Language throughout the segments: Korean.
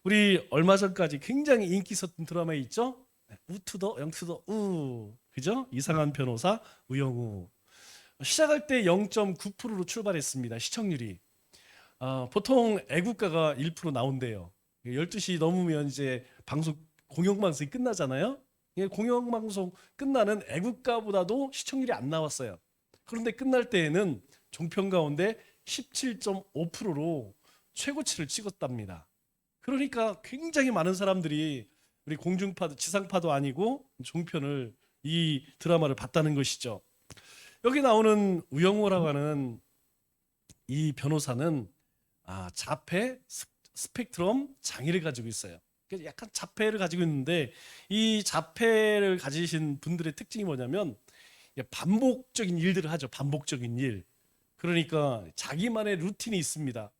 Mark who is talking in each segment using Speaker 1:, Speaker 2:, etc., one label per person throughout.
Speaker 1: 우리 얼마 전까지 굉장히 인기 있었던 드라마 있죠? 우투더 영투더 우, 그죠? 이상한 변호사 우영우. 시작할 때 0.9%로 출발했습니다. 시청률이. 보통 애국가가 1% 나온대요. 12시 넘으면 이제 방송 공영방송이 끝나잖아요. 공영방송 끝나는 애국가보다도 시청률이 안 나왔어요. 그런데 끝날 때에는 종편 가운데 17.5%로 최고치를 찍었답니다. 그러니까 굉장히 많은 사람들이 우리 공중파도 지상파도 아니고 종편을 이 드라마를 봤다는 것이죠. 여기 나오는 우영우라고 하는 이 변호사는 자폐 스펙트럼 장애를 가지고 있어요. 그래서 약간 자폐를 가지고 있는데 이 자폐를 가지신 분들의 특징이 뭐냐면 반복적인 일들을 하죠. 반복적인 일. 그러니까 자기만의 루틴이 있습니다.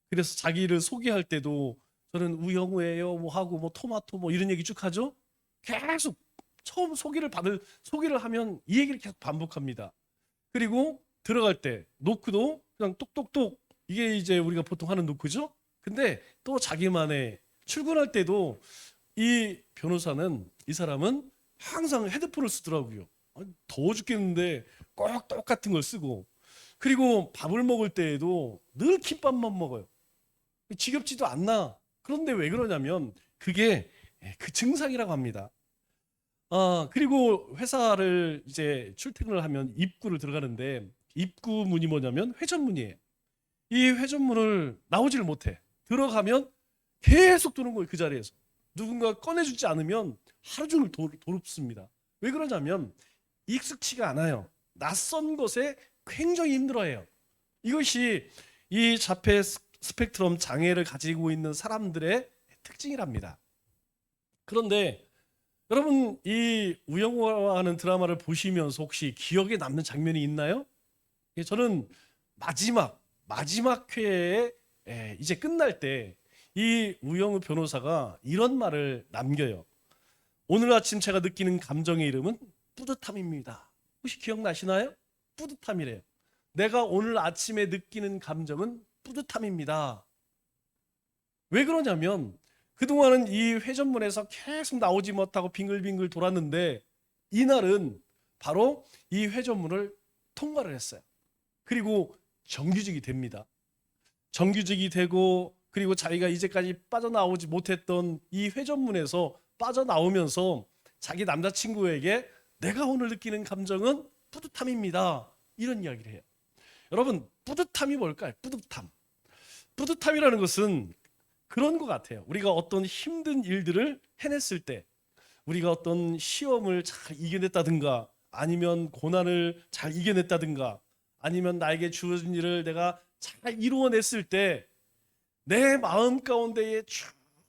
Speaker 1: 그래서 자기를 소개할 때도 저는 우영우예요 뭐 하고 뭐 토마토 뭐 이런 얘기 쭉 하죠. 계속 처음 소개를 하면 이 얘기를 계속 반복합니다. 그리고 들어갈 때 노크도 그냥 똑똑똑, 이게 이제 우리가 보통 하는 노크죠. 근데 또 자기만의, 출근할 때도 이 변호사는, 이 사람은 항상 헤드폰을 쓰더라고요. 더워 죽겠는데 꼭 똑같은 걸 쓰고, 그리고 밥을 먹을 때에도 늘 김밥만 먹어요. 지겹지도 않나. 그런데 왜 그러냐면 그게 그 증상이라고 합니다. 그리고 회사를 이제 출퇴근을 하면 입구를 들어가는데 입구 문이 뭐냐면 회전문이에요. 이 회전문을 나오지를 못해. 들어가면 계속 도는 거예요. 그 자리에서. 누군가 꺼내주지 않으면 하루 종일 도롭습니다. 왜 그러냐면 익숙치가 않아요. 낯선 것에 굉장히 힘들어해요. 이것이 이 자폐 스펙트럼 장애를 가지고 있는 사람들의 특징이랍니다. 그런데 여러분, 이 우영우라는 드라마를 보시면서 혹시 기억에 남는 장면이 있나요? 저는 마지막 회에 이제 끝날 때 이 우영우 변호사가 이런 말을 남겨요. 오늘 아침 제가 느끼는 감정의 이름은 뿌듯함입니다. 혹시 기억나시나요? 뿌듯함이래요. 내가 오늘 아침에 느끼는 감정은 뿌듯함입니다. 왜 그러냐면 그동안은 이 회전문에서 계속 나오지 못하고 빙글빙글 돌았는데 이날은 바로 이 회전문을 통과를 했어요. 그리고 정규직이 됩니다. 정규직이 되고, 그리고 자기가 이제까지 빠져나오지 못했던 이 회전문에서 빠져나오면서 자기 남자친구에게 내가 오늘 느끼는 감정은 뿌듯함입니다. 이런 이야기를 해요. 여러분, 뿌듯함이 뭘까요? 뿌듯함. 뿌듯함이라는 것은 그런 것 같아요. 우리가 어떤 힘든 일들을 해냈을 때, 우리가 어떤 시험을 잘 이겨냈다든가, 아니면 고난을 잘 이겨냈다든가, 아니면 나에게 주어진 일을 내가 잘 이루어냈을 때 내 마음 가운데에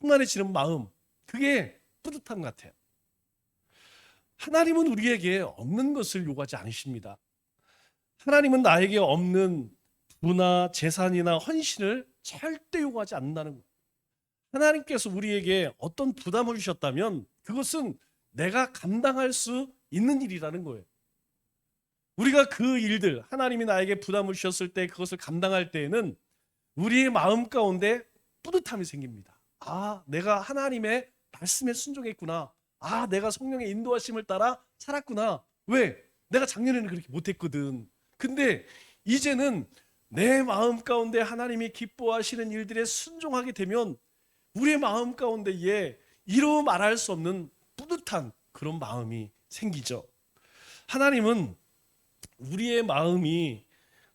Speaker 1: 충만해지는 마음, 그게 뿌듯함 같아요. 하나님은 우리에게 없는 것을 요구하지 않으십니다. 하나님은 나에게 없는 부나 재산이나 헌신을 절대 요구하지 않는다는 거예요. 하나님께서 우리에게 어떤 부담을 주셨다면 그것은 내가 감당할 수 있는 일이라는 거예요. 우리가 그 일들, 하나님이 나에게 부담을 주셨을 때 그것을 감당할 때에는 우리의 마음 가운데 뿌듯함이 생깁니다. 내가 하나님의 말씀에 순종했구나. 내가 성령의 인도하심을 따라 살았구나. 왜? 내가 작년에는 그렇게 못했거든. 근데 이제는 내 마음 가운데 하나님이 기뻐하시는 일들에 순종하게 되면 우리의 마음 가운데에 이루 말할 수 없는 뿌듯한 그런 마음이 생기죠. 하나님은 우리의 마음이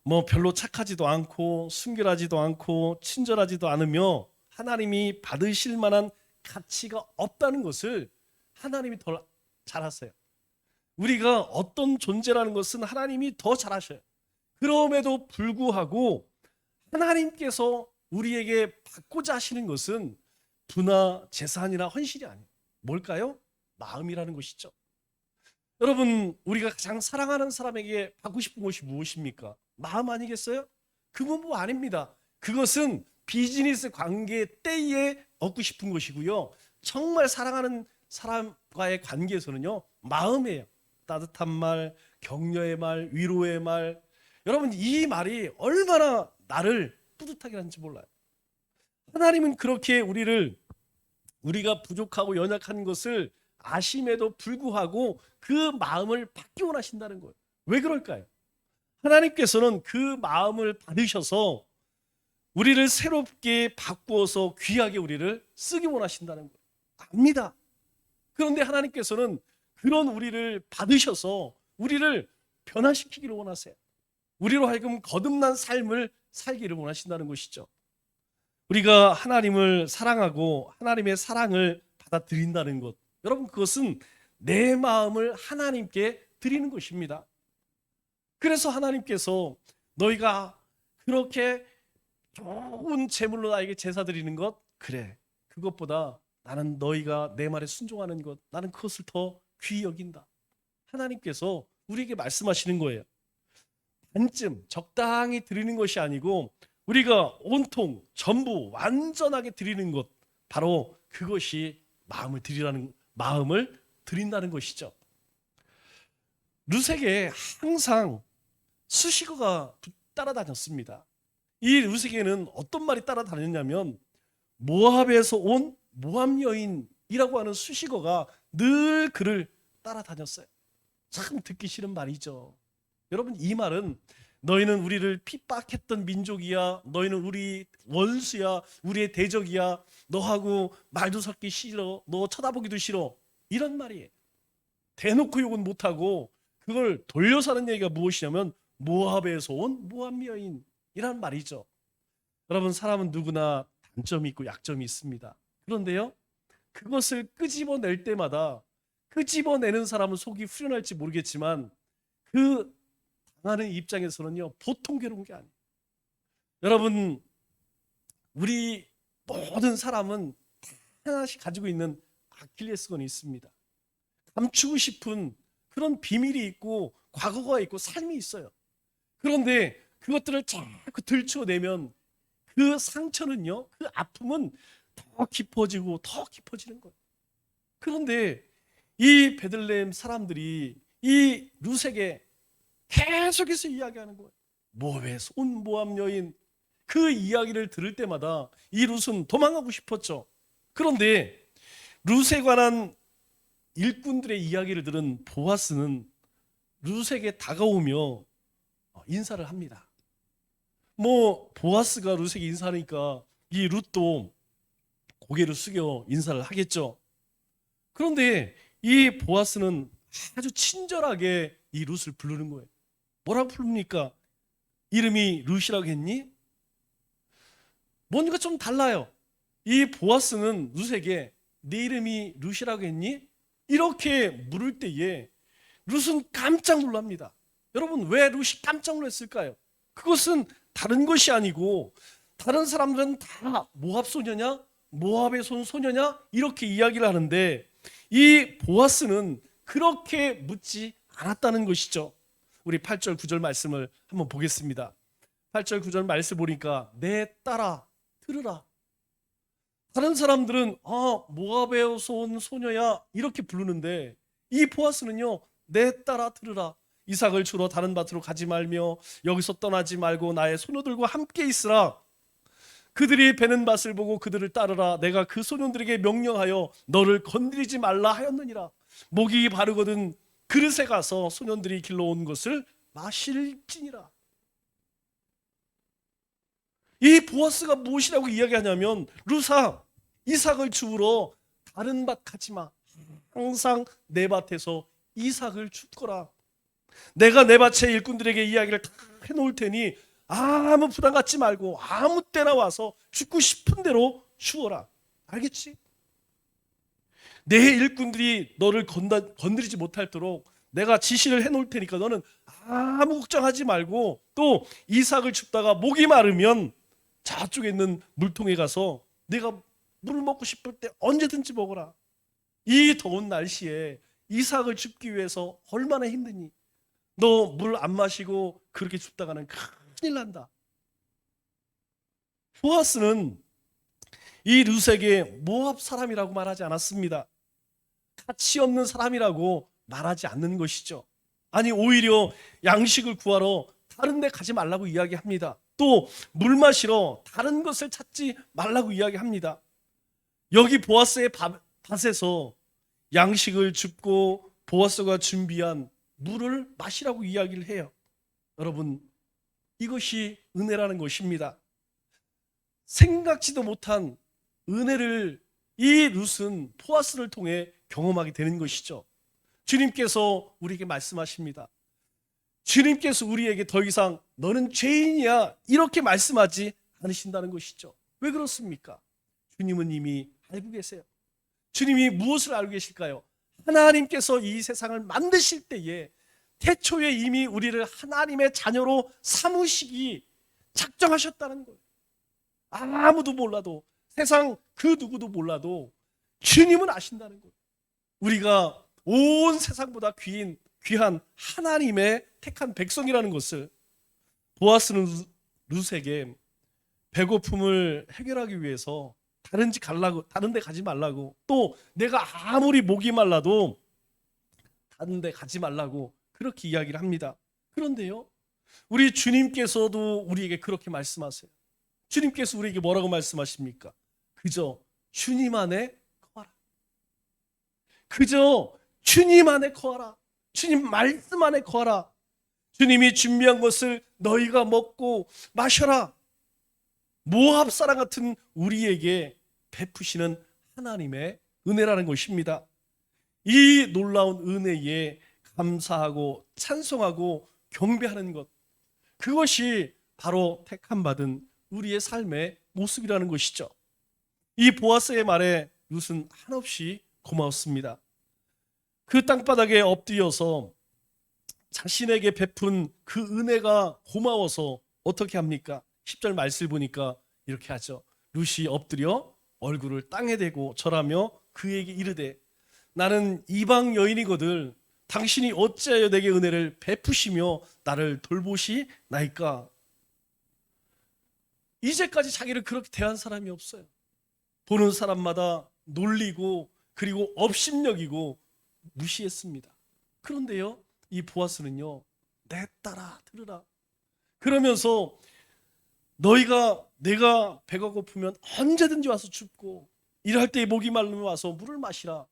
Speaker 1: 뭐 별로 착하지도 않고 순결하지도 않고 친절하지도 않으며 하나님이 받으실 만한 가치가 없다는 것을 하나님이 더 잘 아세요. 우리가 어떤 존재라는 것은 하나님이 더 잘 아셔요. 그럼에도 불구하고 하나님께서 우리에게 받고자 하시는 것은 부나 재산이나 헌신이 아니에요. 뭘까요? 마음이라는 것이죠. 여러분, 우리가 가장 사랑하는 사람에게 받고 싶은 것이 무엇입니까? 마음 아니겠어요? 그건 뭐 아닙니다. 그것은 비즈니스 관계 때에 얻고 싶은 것이고요. 정말 사랑하는 사람과의 관계에서는요, 마음이에요. 따뜻한 말, 격려의 말, 위로의 말. 여러분, 이 말이 얼마나 나를 뿌듯하게 하는지 몰라요. 하나님은 그렇게 우리를 우리가 부족하고 연약한 것을 아심에도 불구하고 그 마음을 받기 원하신다는 거예요. 왜 그럴까요? 하나님께서는 그 마음을 받으셔서 우리를 새롭게 바꾸어서 귀하게 우리를 쓰기 원하신다는 거예요. 압니다. 그런데 하나님께서는 그런 우리를 받으셔서 우리를 변화시키기를 원하세요. 우리로 하여금 거듭난 삶을 살기를 원하신다는 것이죠. 우리가 하나님을 사랑하고 하나님의 사랑을 받아들인다는 것, 여러분, 그것은 내 마음을 하나님께 드리는 것입니다. 그래서 하나님께서 너희가 그렇게 좋은 제물로 나에게 제사 드리는 것, 그래, 그것보다 나는 너희가 내 말에 순종하는 것, 나는 그것을 더 귀히 여긴다. 하나님께서 우리에게 말씀하시는 거예요. 반쯤 적당히 드리는 것이 아니고 우리가 온통 전부 완전하게 드리는 것, 바로 그것이 마음을 드린다는 것이죠. 르세게에 항상 수식어가 따라다녔습니다. 이 르세게는 어떤 말이 따라다녔냐면 모압에서 온 모압 여인이라고 하는 수식어가 늘 그를 따라다녔어요. 참 듣기 싫은 말이죠. 여러분, 이 말은 너희는 우리를 핍박했던 민족이야, 너희는 우리 원수야, 우리의 대적이야, 너하고 말도 섞기 싫어, 너 쳐다보기도 싫어, 이런 말이에요. 대놓고 욕은 못하고 그걸 돌려서 하는 얘기가 무엇이냐면 모압에서 온 모압 여인이란 말이죠. 여러분, 사람은 누구나 단점이 있고 약점이 있습니다. 그런데요, 그것을 끄집어낼 때마다 끄집어내는 사람은 속이 후련할지 모르겠지만 그 당하는 입장에서는요, 보통 괴로운 게 아니에요. 여러분, 우리 모든 사람은 하나씩 가지고 있는 아킬레스건이 있습니다. 감추고 싶은 그런 비밀이 있고 과거가 있고 삶이 있어요. 그런데 그것들을 자꾸 들춰내면 그 상처는요, 그 아픔은 더 깊어지고 더 깊어지는 거예요. 그런데 이 베들레헴 사람들이 이 룻에게 계속해서 이야기하는 거예요. 모압에서 온 모압 여인, 그 이야기를 들을 때마다 이 룻은 도망가고 싶었죠. 그런데 룻에 관한 일꾼들의 이야기를 들은 보아스는 룻에게 다가오며 인사를 합니다. 보아스가 룻에게 인사하니까 이 룻도 고개를 숙여 인사를 하겠죠. 그런데 이 보아스는 아주 친절하게 이 룻을 부르는 거예요. 뭐라고 부릅니까? 이름이 룻이라고 했니? 뭔가 좀 달라요. 이 보아스는 룻에게 네 이름이 룻이라고 했니? 이렇게 물을 때에 룻은 깜짝 놀랍니다. 여러분, 왜 룻이 깜짝 놀랐을까요? 그것은 다른 것이 아니고 다른 사람들은 다 모압 소녀냐? 모압의 소녀냐? 이렇게 이야기를 하는데 이 보아스는 그렇게 묻지 않았다는 것이죠. 우리 8절 9절 말씀을 한번 보겠습니다. 8절 9절 말씀 보니까 내 딸아 들으라. 다른 사람들은 모압에서 온 소녀야 이렇게 부르는데 이 보아스는요, 내 딸아 들으라. 이삭을 주러 다른 밭으로 가지 말며 여기서 떠나지 말고 나의 소녀들과 함께 있으라. 그들이 베는 밭을 보고 그들을 따르라. 내가 그 소년들에게 명령하여 너를 건드리지 말라 하였느니라. 목이 바르거든 그릇에 가서 소년들이 길러온 것을 마실지니라. 이 보아스가 무엇이라고 이야기하냐면, 룻아, 이삭을 주우러 다른 밭 가지 마. 항상 내 밭에서 이삭을 줍거라. 내가 내 밭의 일꾼들에게 이야기를 다 해놓을 테니 아무 부담 갖지 말고 아무 때나 와서 죽고 싶은 대로 주어라. 알겠지? 내 일꾼들이 너를 건드리지 못할도록 내가 지시를 해놓을 테니까 너는 아무 걱정하지 말고, 또 이삭을 줍다가 목이 마르면 저쪽에 있는 물통에 가서 내가 물을 먹고 싶을 때 언제든지 먹어라. 이 더운 날씨에 이삭을 줍기 위해서 얼마나 힘드니? 너 물 안 마시고 그렇게 줍다가는 큰일 난다. 보아스는 이 룻에게 모압 사람이라고 말하지 않았습니다. 가치 없는 사람이라고 말하지 않는 것이죠. 아니, 오히려 양식을 구하러 다른 데 가지 말라고 이야기합니다. 또 물 마시러 다른 것을 찾지 말라고 이야기합니다. 여기 보아스의 밭에서 양식을 줍고 보아스가 준비한 물을 마시라고 이야기를 해요. 여러분, 이것이 은혜라는 것입니다. 생각지도 못한 은혜를 이 룻은 보아스를 통해 경험하게 되는 것이죠. 주님께서 우리에게 말씀하십니다. 주님께서 우리에게 더 이상 너는 죄인이야 이렇게 말씀하지 않으신다는 것이죠. 왜 그렇습니까? 주님은 이미 알고 계세요. 주님이 무엇을 알고 계실까요? 하나님께서 이 세상을 만드실 때에 태초에 이미 우리를 하나님의 자녀로 삼으시기 작정하셨다는 거예요. 아무도 몰라도, 세상 그 누구도 몰라도 주님은 아신다는 거예요. 우리가 온 세상보다 귀한 하나님의 택한 백성이라는 것을. 보아스는 룻에게 배고픔을 해결하기 위해서 다른 데 가지 말라고, 또 내가 아무리 목이 말라도 다른 데 가지 말라고 그렇게 이야기를 합니다. 그런데요, 우리 주님께서도 우리에게 그렇게 말씀하세요. 주님께서 우리에게 뭐라고 말씀하십니까? 그저 주님 안에 거하라. 그저 주님 안에 거하라. 주님 말씀 안에 거하라. 주님이 준비한 것을 너희가 먹고 마셔라. 모압 사람 같은 우리에게 베푸시는 하나님의 은혜라는 것입니다. 이 놀라운 은혜에 감사하고 찬송하고 경배하는 것, 그것이 바로 택함 받은 우리의 삶의 모습이라는 것이죠. 이 보아스의 말에 룻은 한없이 고마웠습니다. 그 땅바닥에 엎드려서 자신에게 베푼 그 은혜가 고마워서 어떻게 합니까? 10절 말씀을 보니까 이렇게 하죠. 룻이 엎드려 얼굴을 땅에 대고 절하며 그에게 이르되 나는 이방 여인이거늘 당신이 어찌하여 내게 은혜를 베푸시며 나를 돌보시나이까. 이제까지 자기를 그렇게 대한 사람이 없어요. 보는 사람마다 놀리고 그리고 업심여기고 무시했습니다. 그런데요, 이 보아스는요, 내 딸아 들으라 그러면서 내가 배가 고프면 언제든지 와서 줍고 일할 때 목이 마르면 와서 물을 마시라.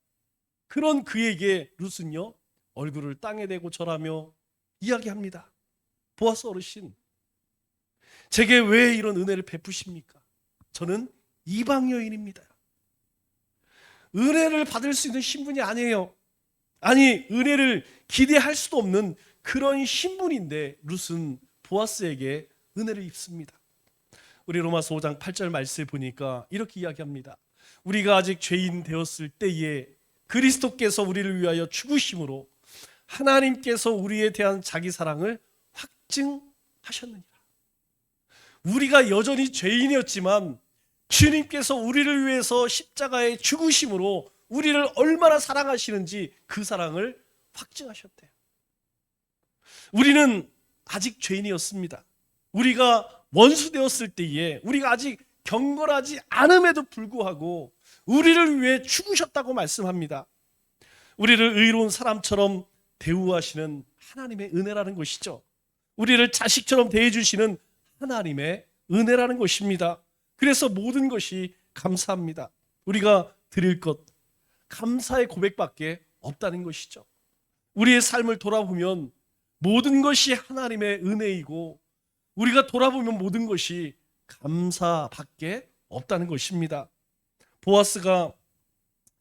Speaker 1: 그런 그에게 룻은요, 얼굴을 땅에 대고 절하며 이야기합니다. 보아스 어르신, 제게 왜 이런 은혜를 베푸십니까? 저는 이방 여인입니다. 은혜를 받을 수 있는 신분이 아니에요. 아니, 은혜를 기대할 수도 없는 그런 신분인데 룻은 보아스에게 은혜를 입습니다. 우리 로마서 5장 8절 말씀을 보니까 이렇게 이야기합니다. 우리가 아직 죄인 되었을 때에 그리스도께서 우리를 위하여 죽으심으로 하나님께서 우리에 대한 자기 사랑을 확증하셨느니라. 우리가 여전히 죄인이었지만 주님께서 우리를 위해서 십자가에 죽으심으로 우리를 얼마나 사랑하시는지 그 사랑을 확증하셨대요. 우리는 아직 죄인이었습니다. 우리가 원수 되었을 때에 우리가 아직 경건하지 않음에도 불구하고 우리를 위해 죽으셨다고 말씀합니다. 우리를 의로운 사람처럼 대우하시는 하나님의 은혜라는 것이죠. 우리를 자식처럼 대해주시는 하나님의 은혜라는 것입니다. 그래서 모든 것이 감사합니다. 우리가 드릴 것, 감사의 고백밖에 없다는 것이죠. 우리의 삶을 돌아보면 모든 것이 하나님의 은혜이고 우리가 돌아보면 모든 것이 감사밖에 없다는 것입니다. 보아스가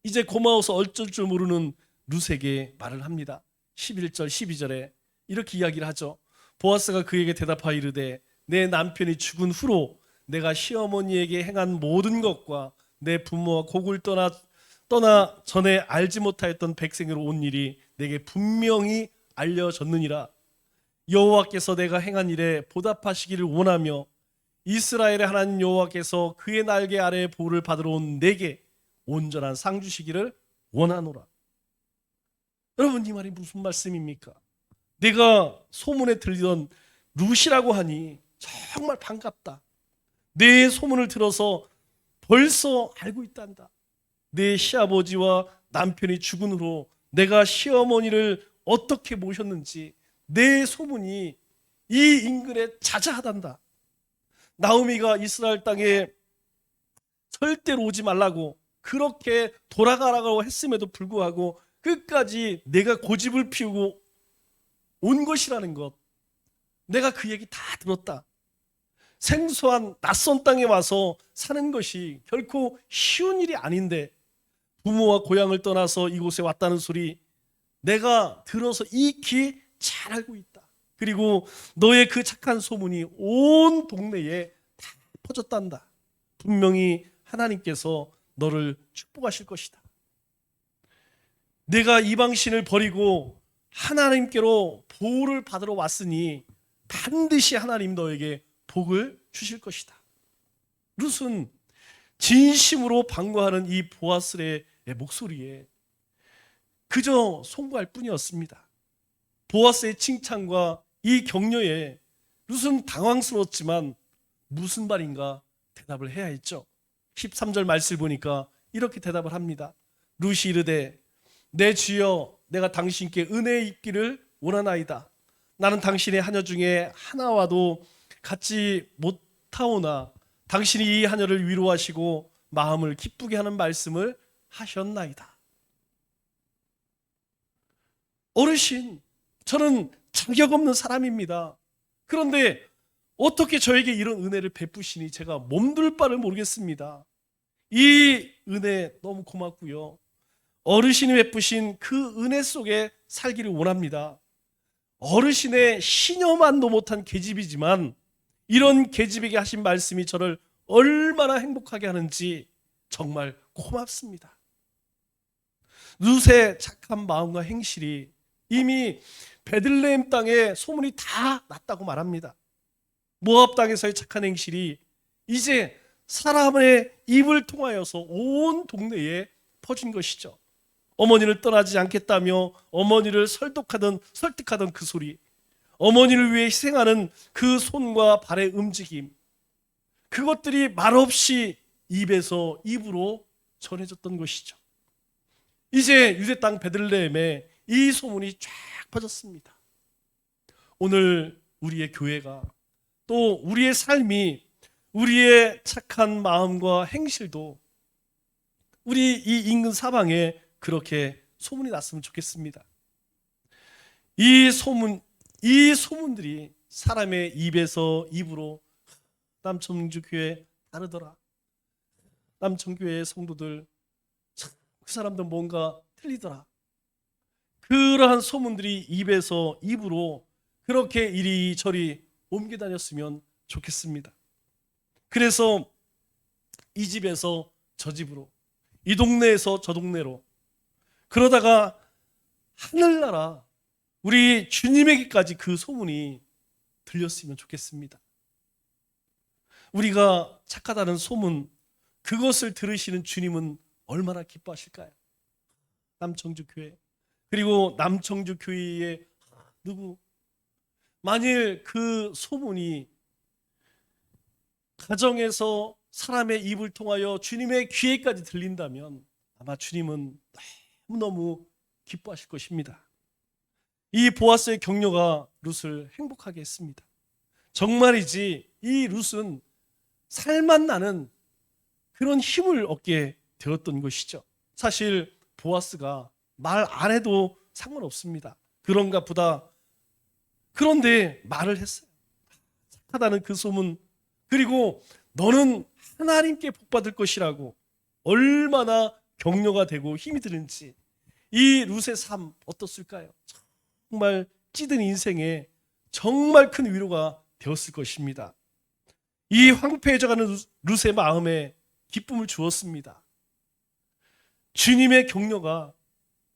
Speaker 1: 이제 고마워서 어쩔 줄 모르는 룻에게 말을 합니다. 11절 12절에 이렇게 이야기를 하죠. 보아스가 그에게 대답하여 이르되 내 남편이 죽은 후로 내가 시어머니에게 행한 모든 것과 내 부모와 곡을 떠나 전에 알지 못하였던 백성으로 온 일이 내게 분명히 알려졌느니라. 여호와께서 내가 행한 일에 보답하시기를 원하며 이스라엘의 하나님 여호와께서 그의 날개 아래에 보호를 받으러 온 내게 온전한 상 주시기를 원하노라. 여러분, 이 말이 무슨 말씀입니까? 내가 소문에 들리던 룻이라고 하니 정말 반갑다. 내 소문을 들어서 벌써 알고 있단다. 내 시아버지와 남편이 죽은 후로 내가 시어머니를 어떻게 모셨는지 내 소문이 이 인근에 자자하단다. 나오미가 이스라엘 땅에 절대로 오지 말라고 그렇게 돌아가라고 했음에도 불구하고 끝까지 내가 고집을 피우고 온 것이라는 것, 내가 그 얘기 다 들었다. 생소한 낯선 땅에 와서 사는 것이 결코 쉬운 일이 아닌데 부모와 고향을 떠나서 이곳에 왔다는 소리 내가 들어서 익히 잘 알고 있다. 그리고 너의 그 착한 소문이 온 동네에 다 퍼졌단다. 분명히 하나님께서 너를 축복하실 것이다. 내가 이방신을 버리고 하나님께로 보호를 받으러 왔으니 반드시 하나님 너에게 복을 주실 것이다. 룻은 진심으로 반가워하는 이 보아스의 목소리에 그저 송구할 뿐이었습니다. 보아스의 칭찬과 이 격려에 룻은 당황스러웠지만 무슨 말인가 대답을 해야 했죠. 13절 말씀을 보니까 이렇게 대답을 합니다. 룻이 이르되 내 주여 내가 당신께 은혜 입기를 원하나이다. 나는 당신의 하녀 중에 하나와도 같지 못하오나 당신이 이 하녀를 위로하시고 마음을 기쁘게 하는 말씀을 하셨나이다. 어르신, 저는 자격 없는 사람입니다. 그런데 어떻게 저에게 이런 은혜를 베푸시니 제가 몸둘 바를 모르겠습니다. 이 은혜 너무 고맙고요. 어르신이 베푸신 그 은혜 속에 살기를 원합니다. 어르신의 시녀만도 못한 계집이지만 이런 계집에게 하신 말씀이 저를 얼마나 행복하게 하는지 정말 고맙습니다. 룻의 착한 마음과 행실이 이미 베들레헴 땅에 소문이 다 났다고 말합니다. 모압 땅에서의 착한 행실이 이제 사람의 입을 통하여서 온 동네에 퍼진 것이죠. 어머니를 떠나지 않겠다며 어머니를 설득하던 그 소리, 어머니를 위해 희생하는 그 손과 발의 움직임, 그것들이 말없이 입에서 입으로 전해졌던 것이죠. 이제 유대 땅 베들레헴에 이 소문이 쫙 퍼졌습니다. 오늘 우리의 교회가 또 우리의 삶이 우리의 착한 마음과 행실도 우리 이 인근 사방에 그렇게 소문이 났으면 좋겠습니다. 이 소문들이 사람의 입에서 입으로 남청주교회 다르더라. 남청교회의 성도들 그 사람들 뭔가 틀리더라. 그러한 소문들이 입에서 입으로 그렇게 이리저리 옮겨 다녔으면 좋겠습니다. 그래서 이 집에서 저 집으로, 이 동네에서 저 동네로, 그러다가 하늘나라 우리 주님에게까지 그 소문이 들렸으면 좋겠습니다. 우리가 착하다는 소문, 그것을 들으시는 주님은 얼마나 기뻐하실까요? 남청주교회, 그리고 남청주교회의 누구, 만일 그 소문이 가정에서 사람의 입을 통하여 주님의 귀에까지 들린다면 아마 주님은 너무너무 기뻐하실 것입니다. 이 보아스의 격려가 룻을 행복하게 했습니다. 정말이지 이 룻은 살맛 나는 그런 힘을 얻게 되었던 것이죠. 사실 보아스가 말 안 해도 상관없습니다. 그런가 보다. 그런데 말을 했어요. 착하다는 그 소문, 그리고 너는 하나님께 복받을 것이라고 얼마나 격려가 되고 힘이 드는지. 이 룻의 삶 어떻을까요? 정말 찌든 인생에 정말 큰 위로가 되었을 것입니다. 이 황폐해져가는 룻의 마음에 기쁨을 주었습니다. 주님의 격려가,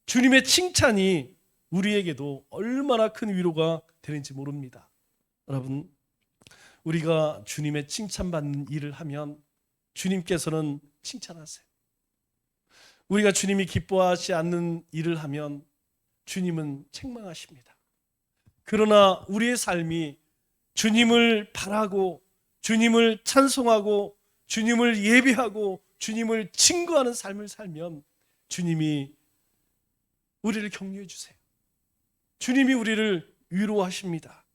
Speaker 1: 주님의 칭찬이 우리에게도 얼마나 큰 위로가 되는지 모릅니다. 여러분, 우리가 주님의 칭찬받는 일을 하면 주님께서는 칭찬하세요. 우리가 주님이 기뻐하지 않는 일을 하면 주님은 책망하십니다. 그러나 우리의 삶이 주님을 바라고 주님을 찬송하고 주님을 예배하고 주님을 증거하는 삶을 살면 주님이 우리를 격려해 주세요. 주님이 우리를 위로하십니다.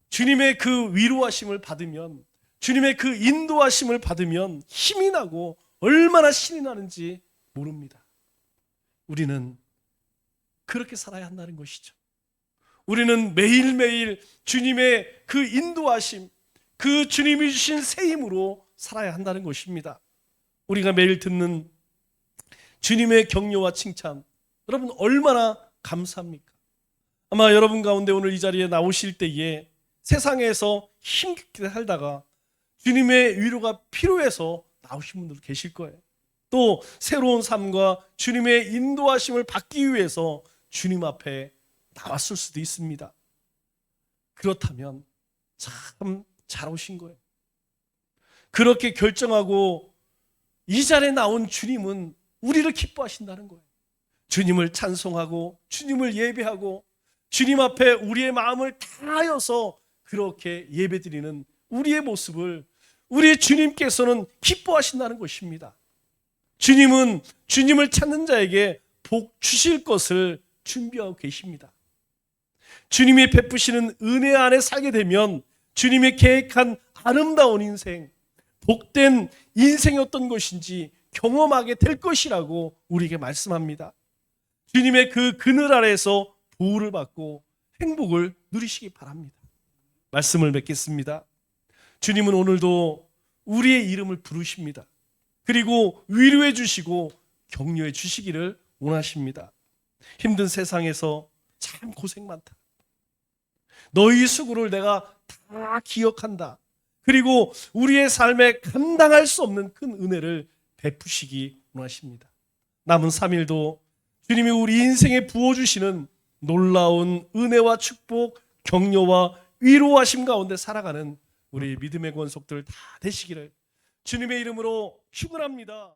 Speaker 1: 주님의 그 위로하심을 받으면, 주님의 그 인도하심을 받으면 힘이 나고 얼마나 신이 나는지 모릅니다. 우리는 그렇게 살아야 한다는 것이죠. 우리는 매일매일 주님의 그 인도하심, 그 주님이 주신 새 힘으로 살아야 한다는 것입니다. 우리가 매일 듣는 주님의 격려와 칭찬, 여러분 얼마나 감사합니까? 아마 여러분 가운데 오늘 이 자리에 나오실 때에 세상에서 힘겹게 살다가 주님의 위로가 필요해서 나오신 분들 계실 거예요. 또 새로운 삶과 주님의 인도하심을 받기 위해서 주님 앞에 나왔을 수도 있습니다. 그렇다면 참 잘 오신 거예요. 그렇게 결정하고 이 자리에 나온 주님은 우리를 기뻐하신다는 거예요. 주님을 찬송하고 주님을 예배하고 주님 앞에 우리의 마음을 다하여서 그렇게 예배드리는 우리의 모습을 우리 주님께서는 기뻐하신다는 것입니다. 주님은 주님을 찾는 자에게 복 주실 것을 준비하고 계십니다. 주님이 베푸시는 은혜 안에 살게 되면 주님이 계획한 아름다운 인생, 복된 인생이 어떤 것인지 경험하게 될 것이라고 우리에게 말씀합니다. 주님의 그 그늘 아래에서 보호를 받고 행복을 누리시기 바랍니다. 말씀을 맺겠습니다. 주님은 오늘도 우리의 이름을 부르십니다. 그리고 위로해 주시고 격려해 주시기를 원하십니다. 힘든 세상에서 참 고생 많다. 너희 수고를 내가 다 기억한다. 그리고 우리의 삶에 감당할 수 없는 큰 은혜를 베푸시기 원하십니다. 남은 3일도 주님이 우리 인생에 부어주시는 놀라운 은혜와 축복, 격려와 위로하심 가운데 살아가는 우리 믿음의 권속들 다 되시기를 주님의 이름으로 축원합니다.